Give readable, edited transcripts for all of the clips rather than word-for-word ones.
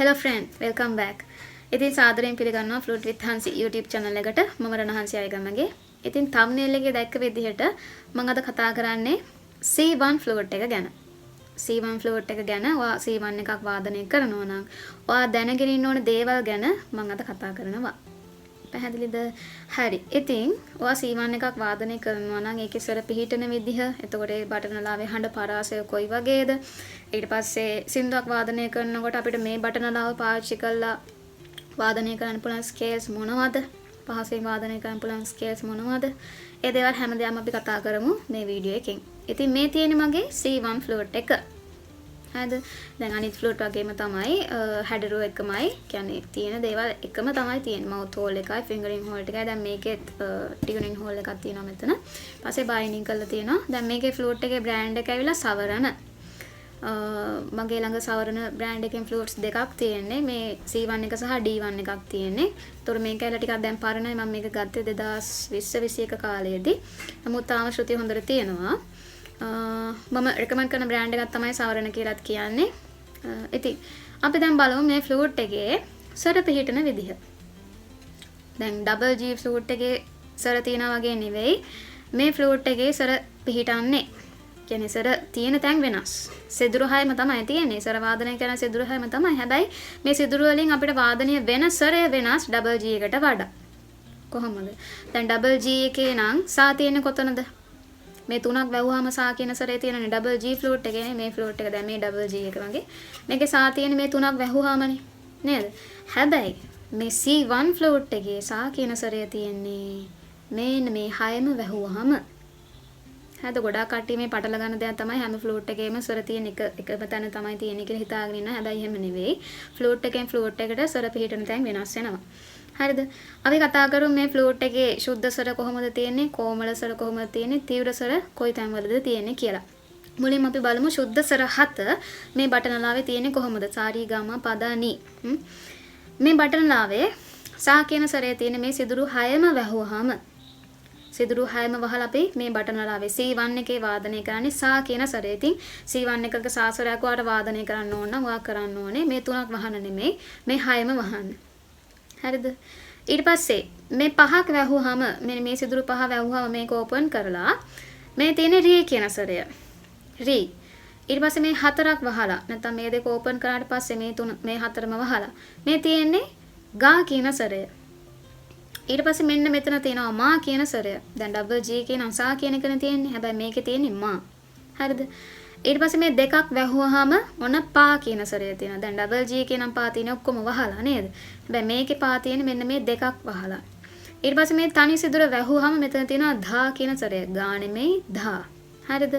Hello friend, welcome back. ඉතින් සාදරයෙන් පිළිගන්නවා Flute with Hansi YouTube channel එකට. මම රණහන්සි අයගමගේ. ඉතින් thumbnail එකේ දැක්ක විදිහට මම අද කතා කරන්නේ C1 flute එක ගැන. C1 flute එක ගැන ඔයා C1 එකක් වාදනය කරනවා නම් ඔයා දැනගෙන ඉන්න ඕන දේවල් ගැන මම අද කතා කරනවා. පැහැදිලිද? හරි. ඉතින් ඔයා C1 එකක් වාදනය කරනවා නම් ඒකේ ස්වර පිහිටන විදිහ, එතකොට ඒ බටනලාවේ හඬ පරාසය කොයි වගේද? ඊට පස්සේ සින්දුවක් වාදනය කරනකොට අපිට මේ බටනලාව පාවිච්චි කරලා වාදනය කරන්න පුළුවන් ස්කේල්ස් මොනවද? පහසෙන් වාදනය කරන්න පුළුවන් ස්කේල්ස් මොනවද? ඒ දේවල් හැමදේම අපි කතා කරමු මේ වීඩියෝ එකෙන්. ඉතින් මේ තියෙන්නේ මගේ C1 flute එක. හරිද? දැන් අනිත් flute වගේම තමයි හැඩරුව එකමයි. කියන්නේ තියෙන දේවල් එකම තමයි තියෙන්නේ. මවුත් හෝල් එකයි, ෆින්ගරින් හෝල් එකයි. දැන් මේකෙත් ටියුනින් හෝල් එකක් තියෙනවා මෙතන. ඊපස්සේ බයින්ඩින් කරලා තියෙනවා. දැන් මේකේ flute එකේ බ්‍රෑන්ඩ් එක ඇවිල්ලා සවරන. මගේ ළඟ සවරන බ්‍රෑන්ඩ් එකෙන් ෆ්ලූට්ස් දෙකක් තියෙන්නේ. මේ C1 එක සහ D1 එකක් තියෙන්නේ. ඒතර මේක ඇවිල්ලා ටිකක් දැන් පරණයි. මම මේක ගත්තේ 2020-21 කාලයේදී. නමුත් තාම ශ්‍රුතිය හොඳට තියෙනවා. මම රෙකමන්ඩ් කරන බ්‍රෑන්ඩ් එකක් තමයි සවරන කියලාත් කියන්නේ. ඉතින් අපි දැන් බලමු මේ ෆ්ලූට් එකේ ස්වර පිහිටන විදිහ. දැන් ඩබල් G ෆ්ලූට් එකේ ස්වර තියනා වගේ නෙවෙයි. මේ ෆ්ලූට් එකේ ස්වර පිහිටන්නේ. කියන්නේ ස්වර තියෙන තැන් වෙනස්. සිදුරු හයම තමයි තියෙන්නේ. ස්වර වාදනය කරන සිදුරු හයම තමයි. හැබැයි මේ සිදුරු වලින් අපිට වාදනය වෙන ස්වරය වෙනස් ඩබල් G එකට වඩා. කොහොමද? දැන් ඩබල් G එකේ නම් සා තියෙන්නේ කොතනද? මේ තුනක් වැවුවාම සා කියන ස්වරය තියෙනනේ ඩබල් G ෆ්ලූට් එකේ. මේ ෆ්ලූට් එක දැන් මේ ඩබල් G එක වගේ. මේකේ සා තියෙන්නේ මේ තුනක් වැහුවාමනේ. නේද? හැබැයි මේ C1 ෆ්ලූට් එකේ සා කියන ස්වරය තියෙන්නේ මේන මේ හයම වැහුවාම. හරිද? ගොඩාක් කට්ටිය මේ පටල ගන්න දෙයක් තමයි හැම ෆ්ලූට් එකේම ස්වර තියෙන එකම තැන තමයි තියෙන්නේ කියලා හිතාගෙන ඉන්නවා. හැබැයි එහෙම නෙවෙයි. ෆ්ලූට් එකෙන් ෆ්ලූට් එකට ස්වර පිහිටන තැන් වෙනස් වෙනවා. හරිද? අපි කතා කරමු මේ ෆ්ලූට් එකේ සුද්ධ ස්වර කොහොමද තියෙන්නේ? කොමල ස්වර කොහොමද තියෙන්නේ? තීව්‍ර ස්වර කොයි තැන්වලද තියෙන්නේ කියලා. මුලින්ම අපි බලමු සුද්ධ ස්වර 7 මේ බටනලාවේ තියෙන්නේ කොහොමද? සාරි ගම පද නි. මේ බටනලාවේ සා කියන ස්වරය තියෙන්නේ මේ සිදුරු 6ම වැහුවාම සිදුරු 6ම වහලා අපි මේ බටනලාවේ C1 එකේ වාදනය කරන්නේ සා කියන ස්වරය. ඉතින් C1 එකක සා ස්වරයක් වාට වාදනය කරන්න ඕන නම් ඔයා කරන්න ඕනේ මේ තුනක් වහන්න නෙමෙයි මේ 6ම වහන්න. හරිද? ඊට පස්සේ මේ පහක් වැහුවාම මේ සිදුරු පහ වැහුවාම මේක ඕපන් කරලා මේ තියෙන රී කියන ස්වරය. රී. ඊට පස්සේ මේ හතරක් වහලා නැත්නම් මේ දෙක ඕපන් කරාට පස්සේ මේ තුන මේ හතරම වහලා මේ තියෙන්නේ ගා කියන ස්වරය. ඊට පස්සේ මෙන්න මෙතන තියෙනවා මා කියන ස්වරය. දැන් ඩබල් G කියන අසා කියන එකනේ තියෙන්නේ. හැබැයි මේකේ තියෙන්නේ මා. හරිද? ඊට පස්සේ මේ දෙකක් වැහුවාම මොන පා කියන ස්වරය තියෙනවා. දැන් ඩබල් G කියනම් පා තියෙන ඔක්කොම වහලා නේද? හැබැයි මේකේ පා තියෙන්නේ මෙන්න මේ දෙකක් වහලා. ඊට පස්සේ මේ තනි සිදුර වැහුවාම මෙතන තියෙනවා ධා කියන ස්වරය. ගා නෙමෙයි ධා. හරිද?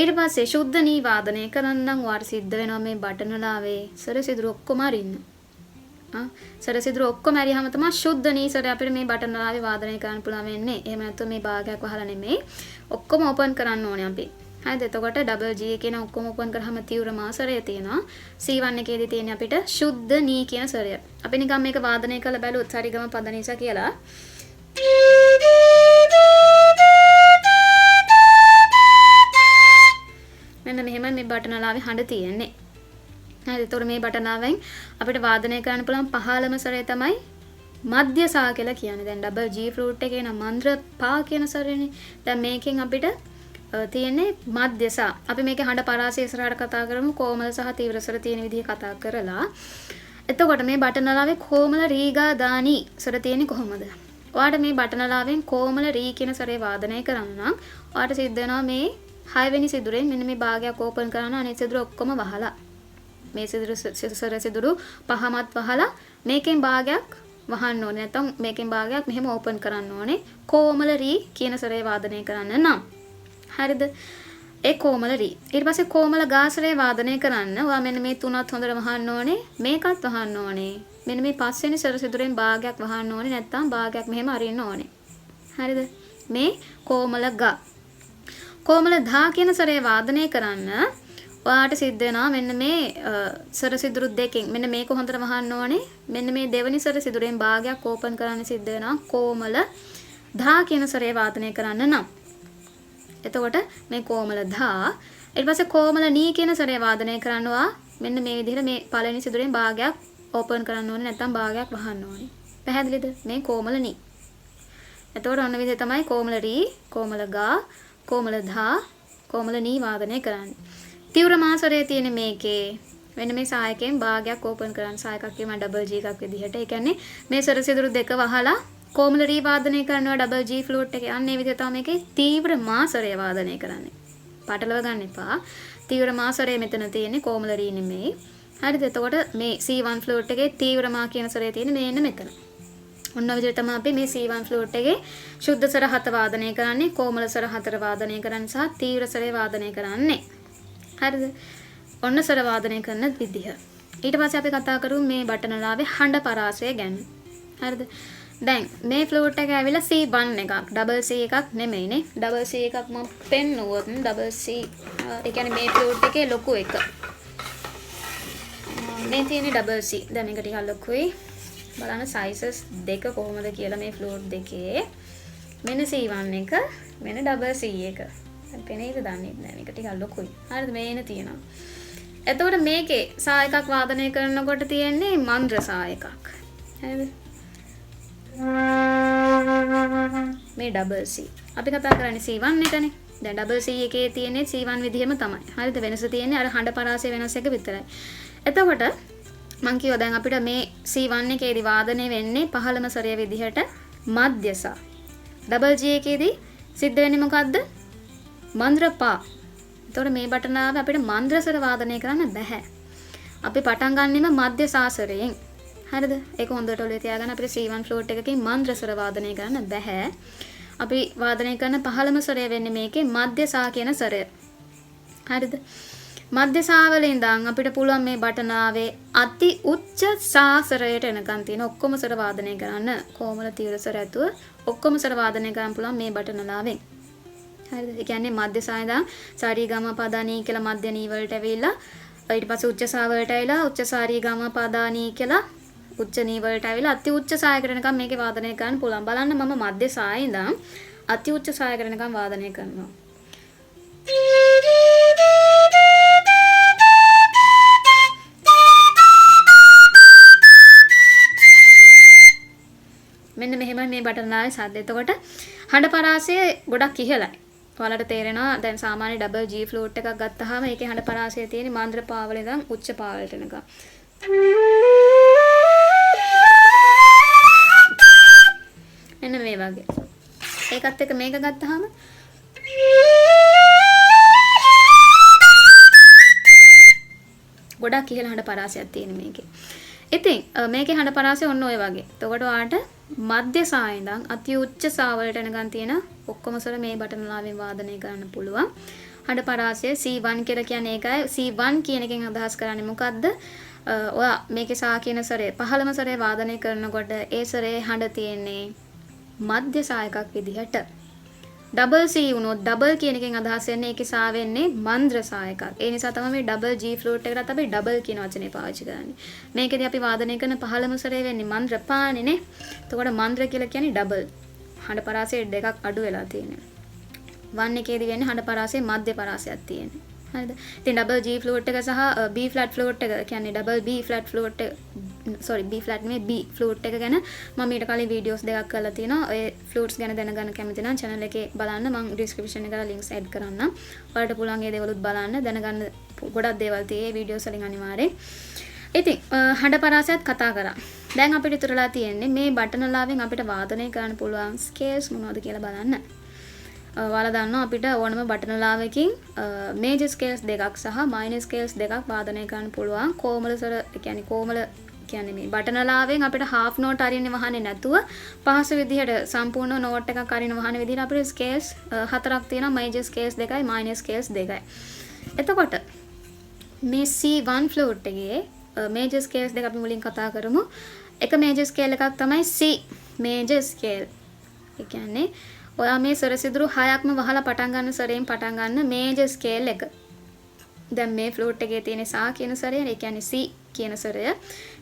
ඊට පස්සේ සුද්ධ නී වාදනය කරන්නම් වාට සිද්ධ වෙනවා මේ බටනලාවේ ස්වර සිදුර ඔක්කොම අරින්න. ස්වර සිදුරු ඔක්කොම ඇරියාම තමයි සුද්ධ නී ස්වරය අපිට මේ බටනලාවේ වාදනය කරන්න පුළුවන් වෙන්නේ. එහෙම නැත්නම් මේ භාගයක් වහලා නෙමෙයි. ඔක්කොම ඕපන් කරන්න ඕනේ අපි. හරිද? එතකොට ඩබල් G කියන ඔක්කොම ඕපන් කරාම තීව්‍ර මා ස්වරය තියෙනවා. C1 එකේදී තියෙන්නේ අපිට සුද්ධ නී කියන ස්වරය. අපි නිකන් මේක වාදනය කරලා බැලුවොත් සරිගම පද නිසා කියලා. මෙන්න මෙහෙම මේ බටනලාවේ හඬ තියෙන්නේ. හරි. ඒතකොට මේ බටනාවෙන් අපිට වාදනය කරන්න පුළුවන් පහළම ස්වරය තමයි මධ්‍ය සා කියලා කියන්නේ. දැන් ඩබල් G ෆ්ලූට් එකේ නම් මන්ද්‍ර පා කියන ස්වරයනේ. දැන් මේකෙන් අපිට තියෙන්නේ මධ්‍ය සා. අපි මේකේ හඬ පරාසය ඉස්සරහට කතා කරමු. කොමල සහ තීව්‍ර ස්වර තියෙන විදිහ කතා කරලා. එතකොට මේ බටනලාවේ කොමල රීගා දානි ස්වර තියෙන්නේ කොහොමද? ඔයාට මේ බටනලාවෙන් කොමල රී කියන ස්වරේ වාදනය කරන්න නම් ඔයාට සිද්ධ වෙනවා මේ 6 වෙනි සිදුරෙන් මෙන්න මේ භාගයක් ඕපන් කරන අනිත් සිදුර ඔක්කොම වහලා මේ සිදුරු පහමත් වහලා මේකෙන් භාගයක් වහන්න ඕනේ. නැත්නම් මේකෙන් භාගයක් මෙහෙම ඕපන් කරන්න ඕනේ. කොමල රී කියන ස්වරය වාදනය කරන්න නම්. හරිද? ඒ කොමල රී. ඊට පස්සේ කොමල ගා ස්වරය වාදනය කරන්න ඔයා මෙන්න මේ තුනත් හොඳට වහන්න ඕනේ. මේකත් වහන්න ඕනේ. මෙන්න මේ පස්වෙනි ස්වර සිදුරෙන් භාගයක් වහන්න ඕනේ. නැත්නම් භාගයක් මෙහෙම අරින්න ඕනේ. හරිද? මේ කොමල ගා. කොමල ධා කියන ස්වරය වාදනය කරන්න ඔයාට සිද්ධ වෙනවා මෙන්න මේ ස්වර සිදුරු දෙකෙන් මෙන්න මේක හොඳට වහන්න ඕනේ. මෙන්න මේ දෙවෙනි ස්වර සිදුරෙන් භාගයක් ඕපන් කරන්න සිද්ධ වෙනවා කොමල ධා කියන ස්වරය වාදනය කරන්න නම්. එතකොට මේ කොමල ධා ඊට පස්සේ කොමල නී කියන ස්වරය වාදනය කරනවා මෙන්න මේ විදිහට මේ පළවෙනි සිදුරෙන් භාගයක් ඕපන් කරන්න ඕනේ නැත්නම් භාගයක් වහන්න ඕනේ. පැහැදිලිද? මේ කොමල නී. එතකොට ඔන්න විදිහ තමයි කොමල රී, කොමල ගා, කොමල ධා, කොමල නී වාදනය කරන්නේ. තීව්‍ර මාස්වරයේ තියෙන මේකේ වෙන මේ සායකයෙන් භාගයක් ඕපන් කරන්න සායකක් කියම ඩබල් G එකක් විදිහට. ඒ කියන්නේ මේ ස්වර සිදුරු දෙක වහලා කොමල රී වාදනය කරනවා ඩබල් G ෆ්ලූට් එකේ. අන්න ඒ විදිහ තමයි මේකේ තීව්‍ර මාස්වරය වාදනය කරන්නේ. පටලව ගන්න එපා. තීව්‍ර මාස්වරය මෙතන තියෙන්නේ කොමල රී නෙමෙයි. හරිද? එතකොට මේ C1 ෆ්ලූට් එකේ තීව්‍ර මා කියන ස්වරය තියෙන්නේ මේන්න මෙතන. ඔන්න ඔය විදිහට තමයි අපි මේ C1 ෆ්ලූට් එකේ ශුද්ධ ස්වර 7 වාදනය කරන්නේ, කොමල ස්වර 4 වාදනය කරන්නේ සහ තීව්‍ර ස්වරය වාදනය කරන්නේ. හරිද? ඔන්න ස්වර වාදනය කරන විදිහ. ඊට පස්සේ අපි කතා කරමු මේ බටනලාවේ හඬ පරාසය ගැන. හරිද? දැන් මේ ෆ්ලූට් එක ඇවිල්ලා C1 එකක්, ඩබල් C එකක් නෙමෙයිනේ. ඩබල් C එකක් මම පෙන්නුවොත් ඩබල් C ඒ කියන්නේ මේ ෆ්ලූට් එකේ ලොකු එක. මේ තියෙන්නේ ඩබල් C. දැන් මේක ටිකක් ලොකුයි. බලන්න සයිසස් දෙක කොහොමද කියලා මේ ෆ්ලූට් දෙකේ. මෙන්න C1 එක, මෙන්න ඩබල් C එක. දැන් පෙනේද දන්නේ නැහැ. මේක ටිකක් ලොකුයි. හරිද? මේන තියෙනවා. එතකොට මේකේ සා එකක් වාදනය කරනකොට තියෙන්නේ මන්ද්‍ර සා එකක්. හරිද? මේ ඩබල් C. අපි කතා කරන්නේ C1 එකනේ. දැන් ඩබල් C එකේ තියෙන්නේ C1 විදිහම තමයි. හරිද? වෙනස තියෙන්නේ අර හඬ පරාසය වෙනස් එක විතරයි. එතකොට මං කියවා දැන් අපිට මේ C1 එකේදී වාදනය වෙන්නේ පහළම ස්වරය විදිහට මධ්‍ය සා. ඩබල් G එකේදී සිද්ධ වෙන්නේ මොකද්ද? මන්ද්‍ර පා. එතකොට මේ බටනාව අපිට මන්ද්‍ර ස්වර වාදනය කරන්න බෑ. අපි පටන් ගන්නෙම මධ්‍ය සා ස්වරයෙන්. හරිද? ඒක හොඳට ඔලුවේ තියාගන්න. අපිට C1 ෆ්ලූට් එකකින් මන්ද්‍ර ස්වර වාදනය කරන්න බෑ. අපි වාදනය කරන පහළම ස්වරය වෙන්නේ මේකේ මධ්‍ය සා කියන ස්වරය. හරිද? මධ්‍ය සා වලින් ඉඳන් අපිට පුළුවන් මේ බටනාවේ අති උච්ච සා ස්වරයට එනකන් තියෙන ඔක්කොම ස්වර වාදනය කරන්න. කොමල තීව්‍ර ස්වර ඇතුව ඔක්කොම ස්වර වාදනය කරන්න පුළුවන් මේ බටනලාවෙන්. හරිද? ඒ කියන්නේ මධ්‍ය සා ඉඳන් සාරී ගම පදානී කියලා මධ්‍ය නී වලට ඇවිල්ලා ඊට පස්සේ උච්ච සා වලට ඇවිල්ලා උච්ච සාරී ගම පදානී කියලා උච්ච නී වලට ඇවිල්ලා අති උච්ච සායකට එනකම් මේකේ වාදනය කරන්න පුළුවන්. බලන්න මම මධ්‍ය සා ඉඳන් අති උච්ච සායකට එනකම් වාදනය කරනවා. මෙන්න මෙහෙමයි මේ බටනාවේ සද්ද. එතකොට හඬ පරාසය ගොඩක් ඉහළයි. ඔයාලට තේරෙනවා දැන් සාමාන්‍ය ඩබල් G ෆ්ලූට් එකක් ගත්තාම ඒකේ හඬ පරාසය තියෙන්නේ මන්ද්‍ර පාවල ඉඳන් උච්ච පාවලට එනකම්. මෙන්න මේ වගේ. ඒකත් එක්ක මේක ගත්තාම ගොඩක් ඉහළ හඬ පරාසයක් තියෙන මේකේ. ඉතින් මේකේ හඬ පරාසය ඔන්න ඔය වගේ. එතකොට ඔයාලට මධ්‍ය සා ඉඳන් අති උච්ච සා වලට එනකන් තියෙන ඔක්කොම ස්වර මේ බටනලාවෙන් වාදනය කරන්න පුළුවන්. හඬ පරාසය C1 කියලා කියන්නේ ඒකයි. C1 කියන එකෙන් අදහස් කරන්නේ මොකද්ද? ඔයා මේකේ සා කියන ස්වරය පහළම ස්වරය වාදනය කරනකොට ඒ ස්වරයේ හඬ තියෙන්නේ මධ්‍ය සා එකක් විදිහට. ඩබල් C වුණොත් ඩබල් කියන එකෙන් අදහස් වෙන්නේ ඒකේ සා වෙන්නේ මන්ද්‍ර සා එකක්. ඒ නිසා තමයි මේ ඩබල් G ෆ්ලූට් එකකට අපි ඩබල් කියන වචනේ පාවිච්චි කරන්නේ. මේකෙදී අපි වාදනය කරන පහළම ස්වරය වෙන්නේ මන්ද්‍ර පානේ නේ. එතකොට මන්ද්‍ර කියලා කියන්නේ ඩබල්. හඬ පරාසය දෙකක් අඩු වෙලා තියෙනවා. 1 එකේදී වෙන්නේ හඬ පරාසය මධ්‍ය පරාසයක් තියෙන්නේ. හරිද? ඉතින් ඩබල් G ෆ්ලූට් එක සහ B ෆ්ලැට් ෆ්ලූට් එක කියන්නේ ඩබල් B ෆ්ලැට් ෆ්ලූට් එක B ෆ්ලැට් නෙමෙයි B ෆ්ලූට් එක ගැන මම ඊට කලින් වීඩියෝස් දෙකක් කරලා තිනවා. ඔය ෆ්ලූට්ස් ගැන දැනගන්න කැමති නම් channel එකේ බලන්න. මම ඩිස්ක්‍රිප්ෂන් එකට links add කරන්නම්. ඔයාලට පුළුවන් ඒ දේවලුත් බලන්න. දැනගන්න ගොඩක් දේවල් තියෙයි වීඩියෝස් වලින් අනිවාර්යෙන්. ඉතින් හඬ පරාසයත් කතා කරා. දැන් අපිට ඉතුරුලා තියෙන්නේ මේ බටනලාවෙන් අපිට වාදනය කරන්න පුළුවන් ස්කේල්ස් මොනවද කියලා බලන්න. ඔයාලා දන්නවා අපිට ඕනම බටනලාවකින් මේජර් ස්කේල්ස් දෙකක් සහ මයිනර් ස්කේල්ස් දෙකක් වාදනය කරන්න පුළුවන්. කොමල ස්වර කියන්නේ කොමල කියන්නේ මේ බටනලාවෙන් අපිට half note අරින්න වහන්නේ නැතුව පහසු විදිහට සම්පූර්ණ note එකක් අරින්න වහන විදිහට අපිට ස්කේල්ස් හතරක් තියෙනවා. මේජර් ස්කේල්ස් දෙකයි මයිනර් ස්කේල්ස් දෙකයි. එතකොට මේ C1 ෆ්ලූට් එකේ මේජර් ස්කේල්ස් දෙක අපි මුලින් කතා කරමු. එක මේජර් ස්කේල් එකක් තමයි C මේජර් ස්කේල්. ඒ කියන්නේ ඔයා මේ ස්වර සිදුරු 6ක්ම වහලා පටන් ගන්න ස්වරයෙන් පටන් ගන්න මේජර් ස්කේල් එක. දැන් මේ ෆ්ලූට් එකේ තියෙන සා කියන ස්වරය, ඒ කියන්නේ C කියන ස්වරය.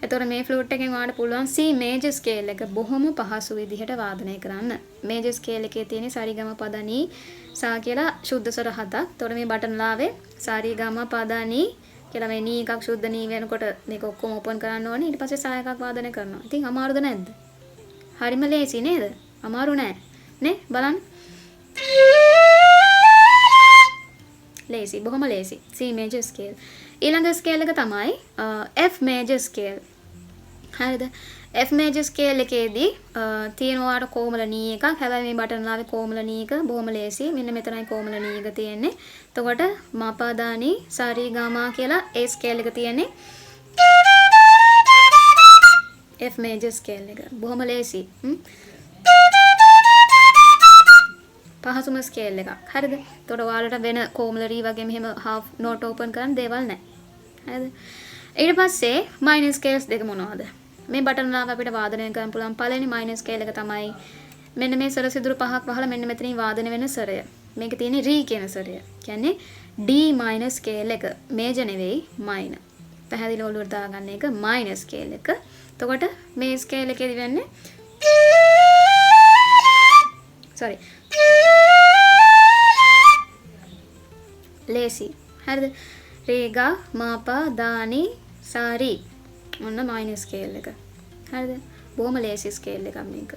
එතකොට මේ ෆ්ලූට් එකෙන් ඔයාලට පුළුවන් C මේජර් ස්කේල් එක බොහොම පහසු විදිහට වාදනය කරන්න. මේජර් ස්කේල් එකේ තියෙන සරිගම පදනී සා කියලා ශුද්ධ ස්වර 7ක්. එතකොට මේ බටන්ලාවේ සරිගම පදනී කියලා මේ නී එකක් සුද්ධ නී වෙනකොට මේක ඔක්කොම ඕපන් කරන්න ඕනේ. ඊට පස්සේ සා එකක් වාදනය කරනවා. ඉතින් අමාරුද නැද්ද? හරිම ලේසි නේද? අමාරු නෑ. නේ? බලන්න. ලේසි. බොහොම ලේසි. C major scale. ඊළඟ ස්කේල් එක තමයි F major scale. හරිද? F major scale එකේදී තියෙනවාට කොමල නී එකක්. හැබැයි මේ බටන් ලාවේ කොමල නී එක බොහොම ලේසි. මෙන්න මෙතනයි කොමල නී එක තියෙන්නේ. එතකොට මාපාදානි සාරිගාමා කියලා ඒ ස්කේල් එක තියෙන්නේ F major scale එක. බොහොම ලේසි. පහසුම ස්කේල් එකක්. හරිද? එතකොට ඔයාලට වෙන කොමලරි වගේ මෙහෙම half note open කරන්න දේවල් නැහැ. හරිද? ඊට පස්සේ minor scales දෙක මොනවද? මේ බටන් ලාව අපිට වාදනය කරන්න පුළුවන් පළවෙනි minor scale එක තමයි මෙන්න මේ සර සිදුරු පහක් වහලා මෙන්න මෙතනින් වාදනය වෙන සරය. මේක තියෙන්නේ re කියන සරය. කියන්නේ D minor scale එක. මේජර් නෙවෙයි minor. පැහැදිලිව ඔලුවට දාගන්න එක minor scale එක. එතකොට මේ scale එකේදී වෙන්නේ sorry ලේසි. හරිද? රේගා මාපා දානි සාරි ඔන්න minor scale එක. හරිද? බොහොම ලේසි scale එකක් මේක.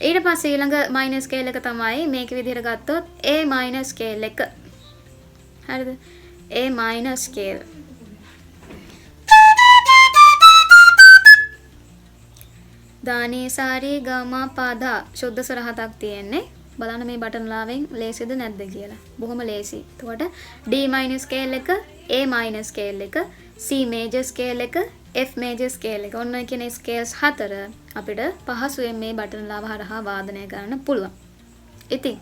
ඊට පස්සේ ඊළඟ minor scale එක තමයි මේක විදිහට ගත්තොත් A minor scale එක. හරිද? A minor scale. දානි සාරි ගාමා පාදා ශුද්ධ ස්වර හතක් තියෙන්නේ. බලන්න මේ බටන් ලාවෙන් ලේසිද නැද්ද කියලා. බොහොම ලේසි. එතකොට D minor scale එක, A minor scale එක, C major scale එක, F major scale එක. ඔන්න කියන ස්කේල්ස් හතර අපිට පහසුවෙන් මේ බටන් ලාව හරහා වාදනය කරන්න පුළුවන්. ඉතින්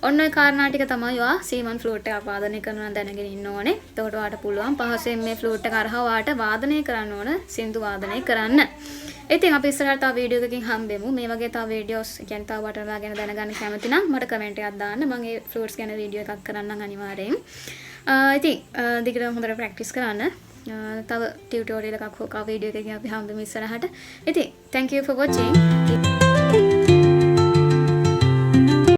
ඔන්න ඔය කාරණා ටික තමයි ඔයා C1 ෆ්ලූට් එකක් වාදනය කරනවා දැනගෙන ඉන්න ඕනේ. එතකොට ඔයාට පුළුවන් පහසුවෙන් මේ ෆ්ලූට් එක හරහා ඔයාට වාදනය කරන්න ඕන සින්දු වාදනය කරන්න. ඉතින් අපි ඉස්සරහට තව වීඩියෝ එකකින් හම්බෙමු. මේ වගේ තව වීඩියෝස් කියන්නේ තව බටන් ලා ගැන දැනගන්න කැමති නම් මට කමෙන්ට් එකක් දාන්න. මම ඒ ෆ්ලූට්ස් ගැන වීඩියෝ එකක් කරන්නම් අනිවාර්යෙන්. ඉතින් දිගටම හොඳට ප්‍රැක්ටිස් කරන්න. තව ටියුටෝරියල් එකක් හෝ වීඩියෝ එකකින් අපි හම්බෙමු ඉස්සරහට. ඉතින් thank you for watching.